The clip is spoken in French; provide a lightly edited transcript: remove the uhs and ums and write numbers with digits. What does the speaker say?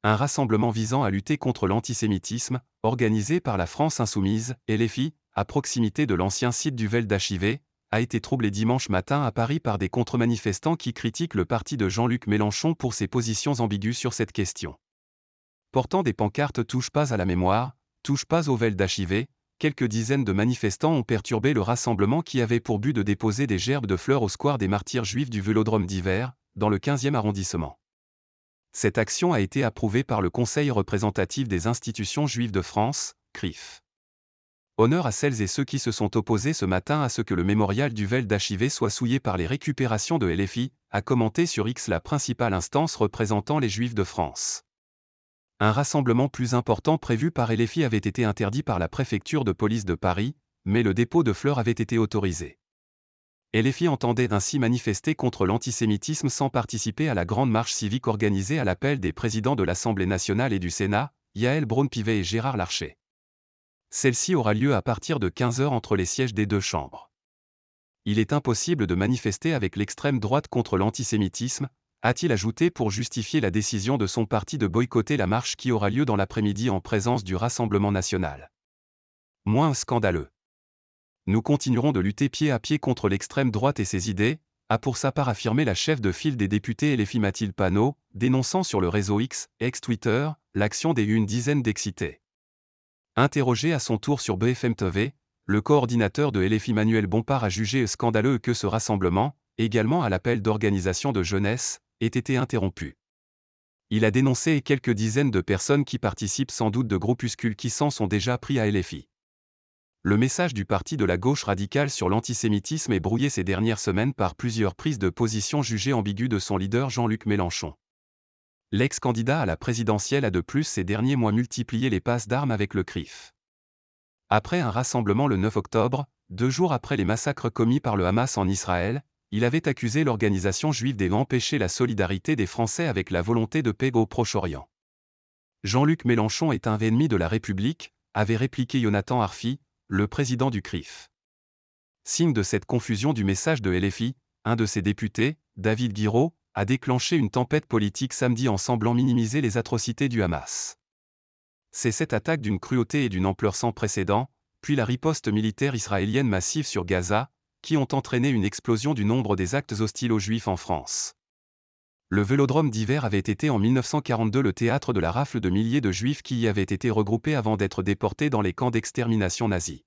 Un rassemblement visant à lutter contre l'antisémitisme, organisé par la France Insoumise, LFI, à proximité de l'ancien site du Vel d'Achivé, a été troublé dimanche matin à Paris par des contre-manifestants qui critiquent le parti de Jean-Luc Mélenchon pour ses positions ambiguës sur cette question. Portant des pancartes « Touche pas à la mémoire »,« Touche pas au Vel d'Achivé », quelques dizaines de manifestants ont perturbé le rassemblement qui avait pour but de déposer des gerbes de fleurs au square des Martyrs Juifs du Vélodrome d'Hiver, dans le 15e arrondissement. Cette action a été approuvée par le Conseil représentatif des institutions juives de France, CRIF. Honneur à celles et ceux qui se sont opposés ce matin à ce que le mémorial du Vel d'Achivé soit souillé par les récupérations de LFI, a commenté sur X la principale instance représentant les Juifs de France. Un rassemblement plus important prévu par LFI avait été interdit par la préfecture de police de Paris, mais le dépôt de fleurs avait été autorisé. LFI entendait ainsi manifester contre l'antisémitisme sans participer à la grande marche civique organisée à l'appel des présidents de l'Assemblée nationale et du Sénat, Yael Braun-Pivet et Gérard Larcher. Celle-ci aura lieu à partir de 15h entre les sièges des deux chambres. Il est impossible de manifester avec l'extrême droite contre l'antisémitisme, a-t-il ajouté pour justifier la décision de son parti de boycotter la marche qui aura lieu dans l'après-midi en présence du Rassemblement national. Moins scandaleux. Nous continuerons de lutter pied à pied contre l'extrême droite et ses idées, a pour sa part affirmé la chef de file des députés LFI Mathilde Panot, dénonçant sur le réseau X, ex-Twitter, l'action des une dizaine d'excités. Interrogé à son tour sur BFM TV, le coordinateur de LFI Manuel Bompard a jugé scandaleux que ce rassemblement, également à l'appel d'organisation de jeunesse, ait été interrompu. Il a dénoncé quelques dizaines de personnes qui participent sans doute de groupuscules qui s'en sont déjà pris à LFI. Le message du parti de la gauche radicale sur l'antisémitisme est brouillé ces dernières semaines par plusieurs prises de position jugées ambiguës de son leader Jean-Luc Mélenchon. L'ex-candidat à la présidentielle a de plus ces derniers mois multiplié les passes d'armes avec le CRIF. Après un rassemblement le 9 octobre, 2 jours après les massacres commis par le Hamas en Israël, il avait accusé l'organisation juive d'empêcher la solidarité des Français avec la volonté de paix au Proche-Orient. Jean-Luc Mélenchon est un ennemi de la République, avait répliqué Jonathan Arfi, le président du CRIF. Signe de cette confusion du message de LFI, un de ses députés, David Guiraud, a déclenché une tempête politique samedi en semblant minimiser les atrocités du Hamas. C'est cette attaque d'une cruauté et d'une ampleur sans précédent, puis la riposte militaire israélienne massive sur Gaza, qui ont entraîné une explosion du nombre des actes hostiles aux Juifs en France. Le Vélodrome d'Hiver avait été en 1942 le théâtre de la rafle de milliers de Juifs qui y avaient été regroupés avant d'être déportés dans les camps d'extermination nazis.